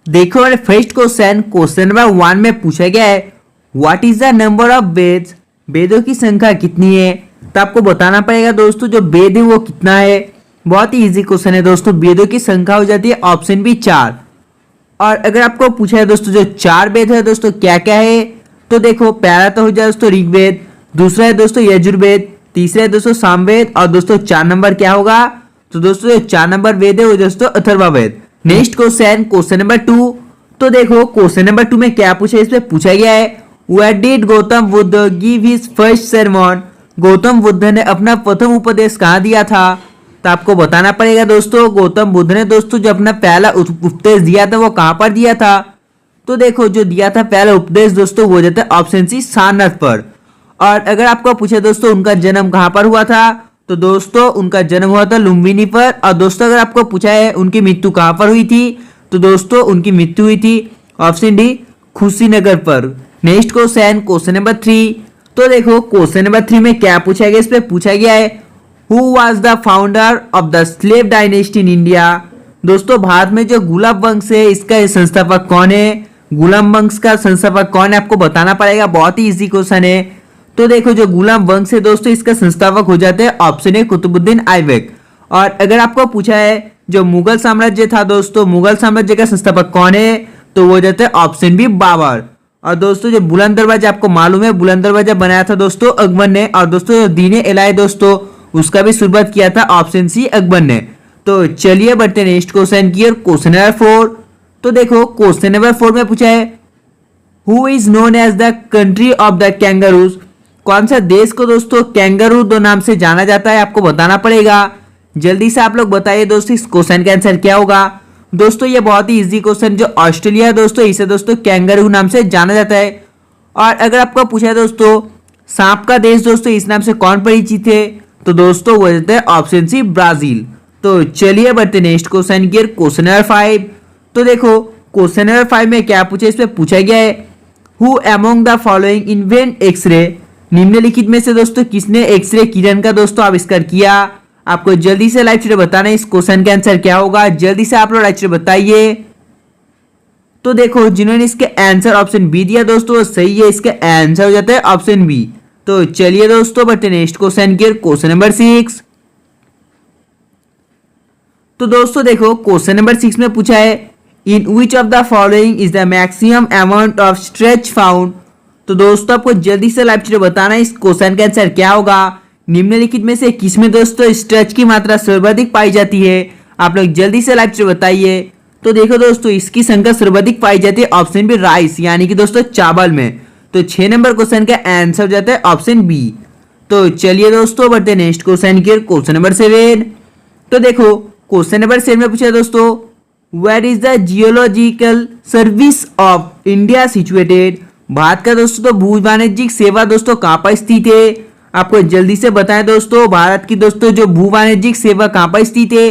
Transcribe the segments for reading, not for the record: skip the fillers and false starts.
देखो मेरे first question number 1 में पूछा गया है what is the number of Vedas. वेदों की संख्या कितनी है। तो आपको बताना पड़ेगा दोस्तों जो वेद है वो कितना है। बहुत ही इजी क्वेश्चन है दोस्तों। वेदों की संख्या हो जाती है ऑप्शन बी 4। और अगर आपको पूछा है दोस्तों जो 4 वेद है दोस्तों क्या क्या है, तो देखो पहला तो हो जाए दोस्तों ऋग्वेद, दूसरा है दोस्तों यजुर्वेद, तीसरा है दोस्तों सामवेद और दोस्तों 4 नंबर क्या होगा, तो दोस्तों जो 4 नंबर वेद है वो दोस्तों अथर्ववेद। Next question number 2। तो देखो क्वेश्चन नंबर 2 में क्या पूछा है, इसमें पूछा गया है where did Gautam Buddha give his first sermon। Gautam Buddha ने अपना प्रथम उपदेश कहाँ दिया था। तो आपको बताना पड़ेगा दोस्तों गौतम बुद्ध ने दोस्तों जो अपना पहला उपदेश दिया था वो कहाँ पर दिया था। तो देखो जो दिया था पहला उपदेश दोस्तों वो जाता है ऑप्शन सी सारनाथ पर। और अगर आपको पूछे दोस्तों उनका जन्म कहाँ पर हुआ था, तो दोस्तों उनका जन्म हुआ था लुम्बिनी पर। और दोस्तों अगर आपको पूछा है उनकी मृत्यु कहाँ पर हुई थी, तो दोस्तों उनकी मृत्यु हुई थी ऑप्शन डी कुशीनगर पर। Next question number 3। तो देखो क्वेश्चन नंबर 3 में क्या पूछा गया, इस पे पूछा गया है who was the founder of the slave dynasty in India. दोस्तों भारत में जो गुलाम वंश है इसका संस्थापक कौन है। गुलाम वंश का संस्थापक कौन है आपको बताना पड़ेगा। बहुत ही इजी क्वेश्चन है। तो देखो जो गुलाम वंश है दोस्तों इसका संस्थापक हो जाते हैं ऑप्शन ए कुतुबुद्दीन ऐबक। और अगर आपको पूछा है जो मुगल साम्राज्य था दोस्तों मुगल साम्राज्य का संस्थापक कौन है, तो वो जाते हैं ऑप्शन बी बाबर। और दोस्तों जो बुलंद दरवाजा आपको मालूम है बुलंद दरवाजा बनाया था दोस्तों अकबर ने। और दोस्तों जो दीने इलाही दोस्तों उसका भी शुरुआत किया था ऑप्शन सी अकबर ने। तो चलिए बढ़ते नेक्स्ट क्वेश्चन की और क्वेश्चन नंबर 4। तो देखो क्वेश्चन नंबर 4 में पूछा है who is known as the country of the kangaroos. कौन सा देश को दोस्तों कैंगारू दो नाम से जाना जाता है आपको बताना पड़ेगा। जल्दी से आप लोग बताइए दोस्तों इस क्वेश्चन का आंसर क्या होगा। दोस्तों ये बहुत ही इजी क्वेश्चन, जो ऑस्ट्रेलिया है दोस्तों इसे दोस्तों कैंगारू नाम से जाना जाता है। और अगर आपको पूछा है दोस्तों सांप का देश दोस्तों इस नाम से कौन परिचित है, तो दोस्तों वो देते हैं ऑप्शन सी ब्राजील। तो चलिए बढ़ते नेक्स्ट क्वेश्चन की क्वेश्चन नंबर 5। तो देखो क्वेश्चन नंबर 5 में क्या पूछा, इसमें पूछा गया है who among the following invent x-ray. निम्नलिखित में से दोस्तों किसने एक्सरे किरण का दोस्तों आविष्कार किया। आपको जल्दी से लाइव चैट बताना है इस क्वेश्चन का आंसर क्या होगा। जल्दी से आप लोग लाइव चैट बताइए। तो देखो जिन्होंने इसके आंसर ऑप्शन बी दिया दोस्तों सही है, इसका आंसर हो जाता है ऑप्शन बी। तो चलिए दोस्तों बढ़ते नेक्स्ट क्वेश्चन की क्वेश्चन नंबर 6। तो दोस्तों देखो क्वेश्चन नंबर 6 में पूछा है in which of the following is the maximum amount of stretch found. तो दोस्तों आपको जल्दी से लाइव चैट बताना है इस क्वेश्चन का आंसर क्या होगा। निम्नलिखित में से किसमें दोस्तों स्ट्रेच की मात्रा सर्वाधिक पाई जाती है। आप लोग जल्दी से लाइव चैट बताइए। तो देखो दोस्तों इसकी संख्या सर्वाधिक पाई जाती है ऑप्शन बी राइस यानी कि दोस्तों चावल में। तो 6 नंबर क्वेश्चन का आंसर हो जाता है ऑप्शन बी। तो चलिए दोस्तों बढ़ते नेक्स्ट क्वेश्चन की क्वेश्चन नंबर 7। तो देखो क्वेश्चन नंबर 7 में पूछा है दोस्तों where is the geological service of India situated. भारत का दोस्तों तो भू वाणिज्यिक सेवा दोस्तों कहाँ पर स्थित है। आपको जल्दी से बताएं दोस्तों भारत की दोस्तों जो भू वाणिज्यिक सेवा कहाँ पर स्थित है।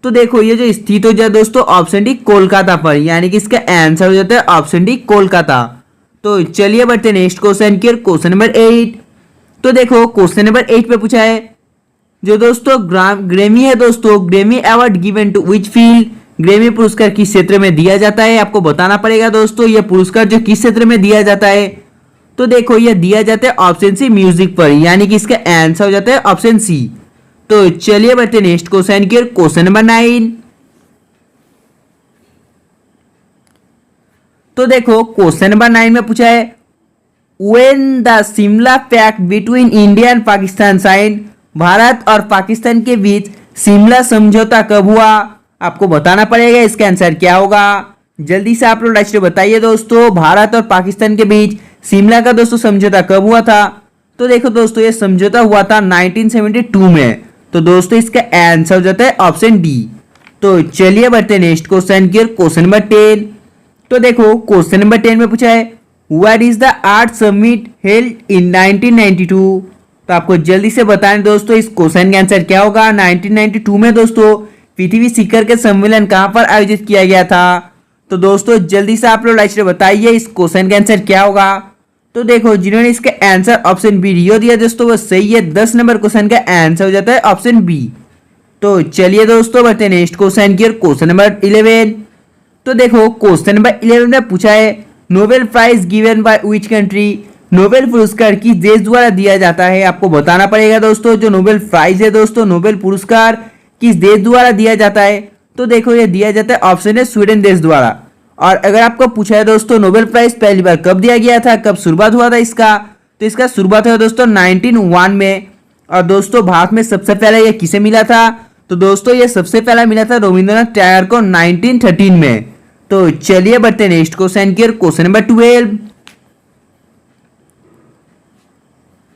तो देखो ये जो स्थित हो जाए दोस्तों ऑप्शन डी कोलकाता पर, यानी कि इसका आंसर हो जाता है ऑप्शन डी कोलकाता। तो चलिए बढ़ते नेक्स्ट क्वेश्चन की क्वेश्चन नंबर 8। तो देखो क्वेश्चन नंबर 8 पे पूछा है जो दोस्तों ग्रैमी है दोस्तों Grammy award given to which field. Grammy पुरस्कार किस क्षेत्र में दिया जाता है आपको बताना पड़ेगा दोस्तों। यह पुरस्कार जो किस क्षेत्र में दिया जाता है, तो देखो यह दिया जाता है ऑप्शन सी म्यूजिक पर, यानी कि इसका आंसर हो जाता है ऑप्शन सी। तो चलिए बढ़ते नेक्स्ट क्वेश्चन की क्वेश्चन नंबर 9। तो देखो क्वेश्चन नंबर 9 में पूछा है when the Shimla pact between India and Pakistan sign. Bharat और पाकिस्तान के बीच शिमला समझौता कब हुआ आपको बताना पड़ेगा। इसका आंसर क्या होगा। जल्दी से आप लोग लाइव बताइए दोस्तों भारत और पाकिस्तान के बीच शिमला का दोस्तों समझौता कब हुआ था। तो देखो दोस्तों ये समझौता हुआ था 1972 में। तो दोस्तों इसका आंसर हो जाता है ऑप्शन डी। तो चलिए बढ़ते नेक्स्ट क्वेश्चन की क्वेश्चन नंबर 10। तो देखो क्वेश्चन नंबर 10 में पूछा है what is the art summit held in 1992। तो आपको जल्दी से बताएं दोस्तों इस क्वेश्चन का आंसर क्या होगा। 1992 में दोस्तों पृथ्वी शिखर के सम्मेलन कहां पर आयोजित किया गया था। तो दोस्तों जल्दी से आप लोग लाइव बताइए इस क्वेश्चन का आंसर क्या होगा। तो देखो जिन्होंने इसका आंसर ऑप्शन बी रियो दिया दोस्तों वो सही है। 10 नंबर क्वेश्चन का आंसर हो जाता है ऑप्शन बी। तो चलिए दोस्तों बढ़ते हैं नेक्स्ट क्वेश्चन की क्वेश्चन नंबर 11। तो देखो क्वेश्चन नंबर 11 में पूछा है Nobel prize given by which country. Nobel पुरस्कार किस देश द्वारा दिया जाता है, आपको बताना पड़ेगा दोस्तों। जो नोबेल प्राइज है दोस्तों, नोबेल पुरस्कार किस देश द्वारा दिया जाता है, तो देखो ये दिया जाता है, ऑप्शन है स्वीडन देश द्वारा। और अगर आपको पूछा है दोस्तों नोबेल प्राइज पहली बार कब दिया गया था, कब शुरुआत हुआ था इसका, तो इसका शुरुआत हुआ दोस्तों 1901 में। और दोस्तों भारत में सबसे पहले ये किसे मिला था, तो दोस्तों ये सबसे पहला मिला था रविंद्रनाथ टैगोर को 1913 में। तो चलिए बढ़ते हैं नेक्स्ट क्वेश्चन की ओर, क्वेश्चन नंबर 12।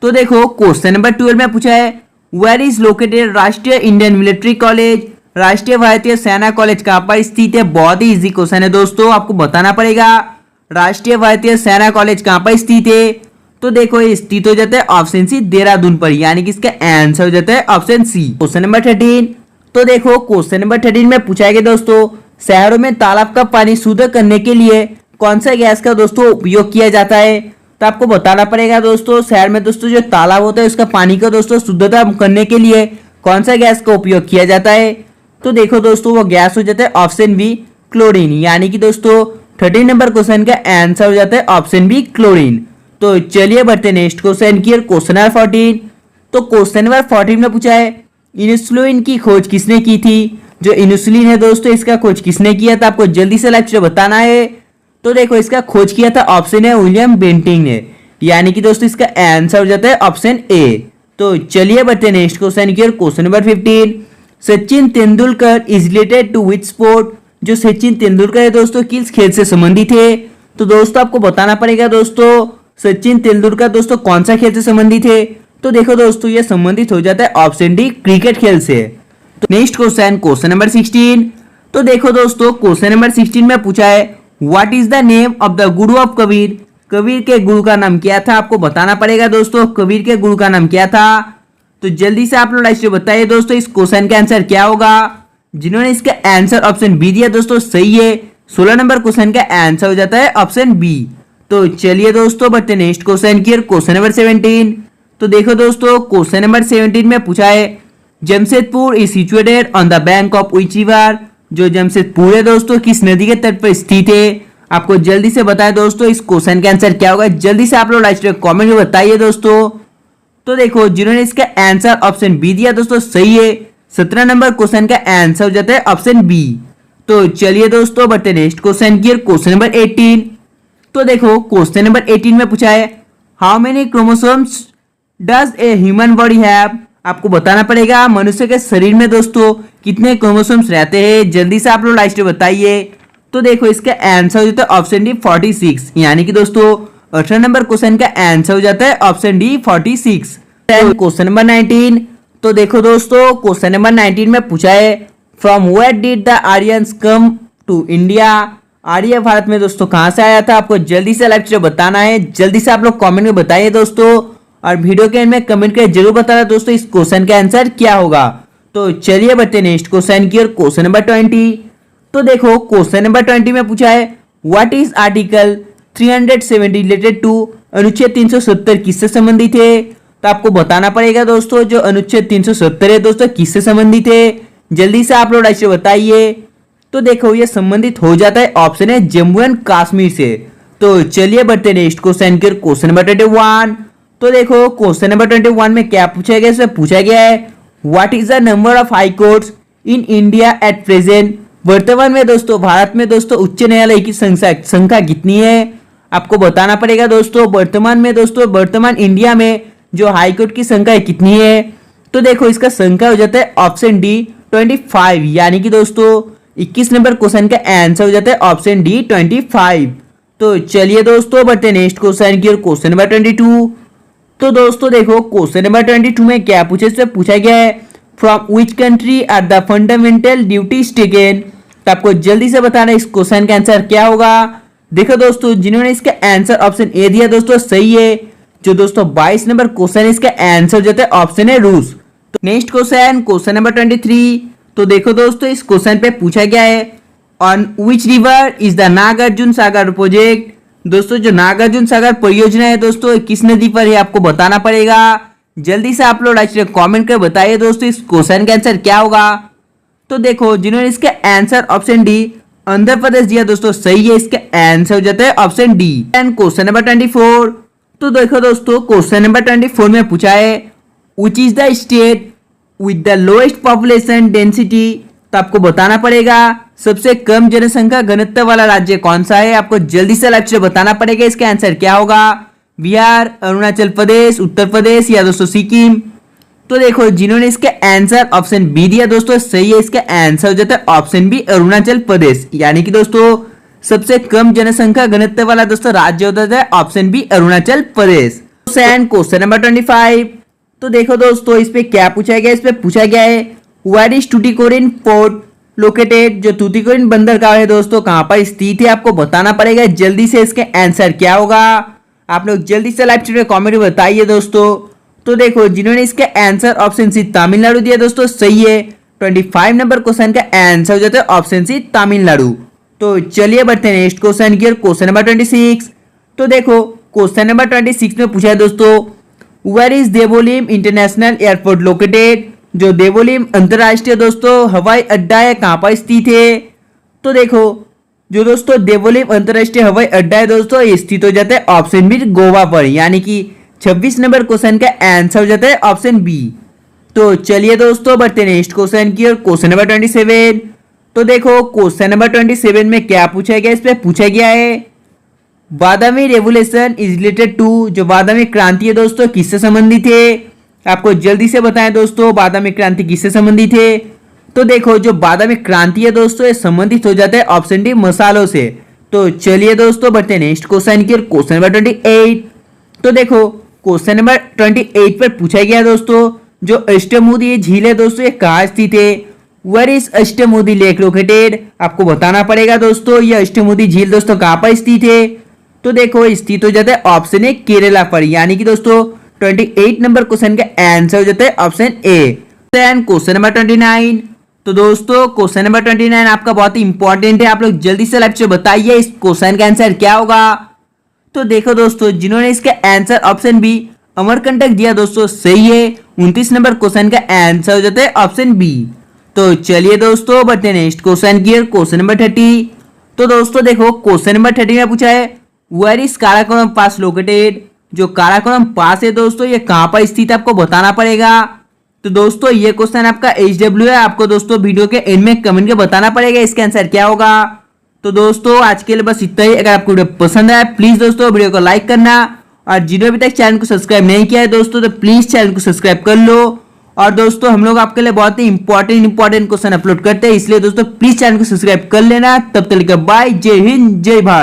तो देखो क्वेश्चन नंबर 12 में पूछा है वेयर इज लोकेटेड राष्ट्रीय इंडियन मिलिट्री कॉलेज। राष्ट्रीय भारतीय सेना कॉलेज कहां पर स्थित है, बहुत ही इजी क्वेश्चन है दोस्तों, आपको बताना पड़ेगा राष्ट्रीय भारतीय सेना कॉलेज कहां पर स्थित है। तो देखो ये स्थित हो जाता है ऑप्शन सी देहरादून पर, यानी कि इसका आंसर हो जाता है ऑप्शन सी। Question number 13। तो देखो क्वेश्चन नंबर 13 में पूछा गया दोस्तों शहरों में तालाब का पानी शुद्ध करने के लिए कौन सा गैस का दोस्तों उपयोग किया जाता है। तो आपको बताना पड़ेगा दोस्तों शहर में दोस्तों जो तालाब होता है उसका पानी का दोस्तों शुद्धता करने के लिए कौन सा गैस का उपयोग किया जाता है। तो देखो दोस्तों वो गैस हो जाता है ऑप्शन बी क्लोरीन, यानी कि दोस्तों 13 नंबर क्वेश्चन का आंसर हो जाता है ऑप्शन बी क्लोरीन। तो चलिए बढ़ते नेक्स्ट क्वेश्चन की, क्वेश्चन नंबर 14। तो क्वेश्चन नंबर 14 में पूछा है इंसुलिन की खोज किसने की थी। जो इंसुलिन है दोस्तों इसका खोज किसने किया था, आपको जल्दी से लाइक से बताना है। तो देखो इसका खोज किया था ऑप्शन है विलियम बेंटिंग ने, यानी कि दोस्तों इसका आंसर हो जाता है ऑप्शन ए। तो चलिए बढ़ते नेक्स्ट क्वेश्चन की, question number 15। Sachin Tendulkar is related to which sport. जो सचिन तेंदुलकर है दोस्तों किस खेल से संबंधित है। तो दोस्तों आपको बताना पड़ेगा दोस्तों सचिन तेंदुलकर दोस्तों कौन सा खेल से संबंधित है। तो देखो दोस्तों ये संबंधित हो जाता है ऑप्शन डी क्रिकेट खेल से। तो नेक्स्ट क्वेश्चन, क्वेश्चन नंबर 16। तो देखो दोस्तों क्वेश्चन नंबर 16 में पूछा है what is the name of the Guru of Kabir. Kabir के गुरु का नाम क्या था, आपको बताना पड़ेगा दोस्तों कबीर के गुरु का नाम क्या था। तो जल्दी से आप लोग लाइक से बताइए दोस्तों इस क्वेश्चन का आंसर क्या होगा। जिन्होंने इसका आंसर ऑप्शन बी दिया दोस्तों सही है, 16 नंबर क्वेश्चन का आंसर हो जाता है ऑप्शन बी। तो चलिए दोस्तों बढ़ते नेक्स्ट क्वेश्चन की, क्वेश्चन नंबर 17। तो देखो दोस्तों क्वेश्चन नंबर 17 में पूछा है Jamshedpur is situated on the bank of which river. जो जमशेदपुर है दोस्तों किस नदी के तट पर स्थित है, आपको जल्दी से बताएं दोस्तों इस क्वेश्चन का आंसर क्या होगा। जल्दी से आप लोग लाइक कमेंट में बताइए दोस्तों। तो देखो जिन्होंने इसका आंसर ऑप्शन बी दिया दोस्तों सही है, 17 नंबर क्वेश्चन का आंसर हो जाता है ऑप्शन बी। तो चलिए दोस्तों बढ़ते नेक्स्ट क्वेश्चन की, क्वेश्चन नंबर 18। तो देखो क्वेश्चन नंबर 18 में पूछा है how many chromosomes does a human body have. आपको बताना पड़ेगा मनुष्य के शरीर में दोस्तों कितने क्रोमोसोम्स रहते हैं। जल्दी से आप लोग लाइक से बताइए। तो देखो इसका आंसर हो जाता है ऑप्शन डी 46, यानी कि दोस्तों 18 नंबर क्वेश्चन का आंसर हो जाता है ऑप्शन डी 46। Question number 19। तो देखो दोस्तों क्वेश्चन नंबर 19 में पूछा है from where did the Aryans come to India. आर्य भारत में दोस्तों कहां से आया था, आपको जल्दी से लाइक से बताना है। जल्दी से आप लोग कमेंट में बताइए दोस्तों, और वीडियो के एंड में कमेंट करके जरूर बताना दोस्तों इस क्वेश्चन का आंसर क्या होगा। तो चलिए बढ़ते नेक्स्ट क्वेश्चन की, क्वेश्चन नंबर 20। तो देखो क्वेश्चन नंबर 20 में पूछा है what is article 370 related to. अनुच्छेद 370 किससे संबंधित है। तो आपको बताना पड़ेगा दोस्तों जो अनुच्छेद 370 है दोस्तों किससे संबंधित है। जल्दी से आप लोग ऐसे बताइए। तो देखो ये संबंधित हो जाता है ऑप्शन है जम्मू एंड कश्मीर से। तो चलिए बढ़ते नेक्स्ट क्वेश्चन की, क्वेश्चन नंबर 21। तो देखो क्वेश्चन नंबर 21 में क्या पूछा गया, इसमें पूछा गया है what is the number of high courts in India at present. वर्तमान में दोस्तों भारत में दोस्तों उच्च न्यायालय की संख्या कितनी है, आपको बताना पड़ेगा दोस्तों। वर्तमान इंडिया में जो हाई कोर्ट की संख्या कितनी है। तो देखो इसका संख्या हो जाता है ऑप्शन डी 25, यानी कि दोस्तों 21 नंबर क्वेश्चन का आंसर हो जाता है ऑप्शन डी 25। तो चलिए दोस्तों बढ़ते नेक्स्ट क्वेश्चन की, क्वेश्चन नंबर 22। तो दोस्तों देखो क्वेश्चन नंबर 22 में क्या पूछा, इससे पूछा गया है from which country are the fundamental duties taken. तो आपको जल्दी से बताना इस क्वेश्चन का आंसर क्या होगा। देखो दोस्तों जिन्होंने इसका आंसर ऑप्शन ए दिया दोस्तों सही है, जो दोस्तों 22 नंबर क्वेश्चन है इसका आंसर हो जाता है ऑप्शन है रूस। तो नेक्स्ट क्वेश्चन, क्वेश्चन नंबर 23। तो देखो दोस्तों इस क्वेश्चन पे पूछा गया है on which river is the Nagarjuna Sagar project. दोस्तों जो नागार्जुन सागर परियोजना है दोस्तों किस नदी पर है, आपको बताना पड़ेगा। जल्दी से आप लोग कमेंट कर बताइए दोस्तों इस क्वेश्चन का आंसर क्या होगा। तो देखो जिन्होंने इसका answer option D Andhra Pradesh दिया दोस्तों, सही है। इसका आंसर हो जाता है option D. And question number 24, तो देखो दोस्तों क्वेश्चन नंबर 24 में पूछा है which is the state with the lowest population density. तो आपको बताना पड़ेगा सबसे कम जनसंख्या घनत्व वाला राज्य कौन सा है। आपको जल्दी से लाइव से बताना पड़ेगा इसका आंसर क्या होगा। बिहार, अरुणाचल प्रदेश, उत्तर प्रदेश या दोस्तों सिक्किम। तो देखो जिन्होंने इसका आंसर ऑप्शन बी दिया दोस्तों, सही है। इसका आंसर हो जाता है ऑप्शन बी, अरुणाचल प्रदेश। यानी कि दोस्तों सबसे कम जनसंख्या घनत्व वाला दोस्तों राज्य होता है option B, Arunachal Pradesh. Question number 25, तो देखो दोस्तों इस पे क्या पूछा गया। इस पे पूछा गया है वेयर इज टूटिकोरिन पोर्ट लोकेटेड। जो टूटिकोरिन बंदरगाह है दोस्तों कहां पर स्थित है, आपको बताना पड़ेगा जल्दी से। इसके आंसर क्या होगा, आप लोग जल्दी से लाइव चैट में कमेंट में बताइए दोस्तों। तो देखो जिन्होंने इसका आंसर ऑप्शन सी तमिलनाडु दिया दोस्तों, सही है। 25 नंबर क्वेश्चन का आंसर हो जाता है ऑप्शन सी, तमिलनाडु। तो चलिए बढ़ते हैं नेक्स्ट क्वेश्चन की ओर। क्वेश्चन नंबर 26, तो देखो क्वेश्चन नंबर 26 में पूछा है दोस्तों where is Dabolim International Airport located. जो देवोलीम अंतरराष्ट्रीय दोस्तों हवाई अड्डा है कहां पर स्थित है। तो देखो जो दोस्तों देवोलीम अंतरराष्ट्रीय हवाई अड्डा है दोस्तों स्थित हो जाता है ऑप्शन बी, गोवा पर। यानी कि 26 नंबर क्वेश्चन का आंसर हो जाता है ऑप्शन बी। तो चलिए दोस्तों बढ़ते हैं नेक्स्ट क्वेश्चन की ओर। क्वेश्चन नंबर 27, तो देखो क्वेश्चन नंबर 27 में क्या पूछा गया। इस पे पूछा गया है बादामी रेवोल्यूशन इज रिलेटेड टू। जो बादामी क्रांति है दोस्तों किससे संबंधित है, आपको जल्दी से बताएं दोस्तों बादामी क्रांति किससे संबंधित है। तो देखो जो बादामी क्रांति है दोस्तों ये संबंधित हो जाता है ऑप्शन डी, मसालों से। तो चलिए दोस्तों बढ़ते हैं नेक्स्ट क्वेश्चन की ओर। क्वेश्चन नंबर 28, तो देखो क्वेश्चन नंबर 28 पर पूछा गया दोस्तों जो अष्टमुदी झील है दोस्तों ये कहाँ स्थित है। Where is Ashtamudi lake located. आपको बताना पड़ेगा दोस्तों ये अष्टमुदी झील दोस्तों कहाँ पर स्थित है। तो देखो स्थित हो जाता है ऑप्शन ए, केरला पर। यानी कि दोस्तों 28 नंबर क्वेश्चन का आंसर हो जाता है ऑप्शन ए। क्वेश्चन नंबर 29, तो दोस्तों क्वेश्चन नंबर 29 आपका बहुत ही इंपॉर्टेंट है। आप लोग जल्दी से लाइव से बताइए इस क्वेश्चन का आंसर क्या होगा। तो देखो दोस्तों जिन्होंने इसका आंसर ऑप्शन बी, अमरकंटक दिया दोस्तों, सही है। 29 नंबर क्वेश्चन का आंसर हो जाता है ऑप्शन बी। तो चलिए दोस्तों बढ़ते हैं नेक्स्ट क्वेश्चन की ओर। क्वेश्चन नंबर 30, तो दोस्तों देखो क्वेश्चन नंबर 30 में पूछा है where is Karakoram pass located. जो काराकोरम पास है दोस्तों ये कहां पर स्थित है, आपको बताना पड़ेगा। तो दोस्तों ये क्वेश्चन आपका HW है। आपको दोस्तों वीडियो के एंड में कमेंट में बताना पड़ेगा इसका आंसर क्या होगा। तो दोस्तों आज के लिए बस इतना ही। अगर आपको वीडियो पसंद आया प्लीज दोस्तों वीडियो को लाइक करना, और जिन्होंने अभी तक चैनल को सब्सक्राइब नहीं किया है दोस्तों तो प्लीज चैनल को सब्सक्राइब कर लो। और दोस्तों हम लोग आपके लिए बहुत ही इंपॉर्टेंट क्वेश्चन अपलोड करते हैं, इसलिए दोस्तों प्लीज चैनल को सब्सक्राइब कर लेना। तब तक बाय, जय हिंद, जय भारत।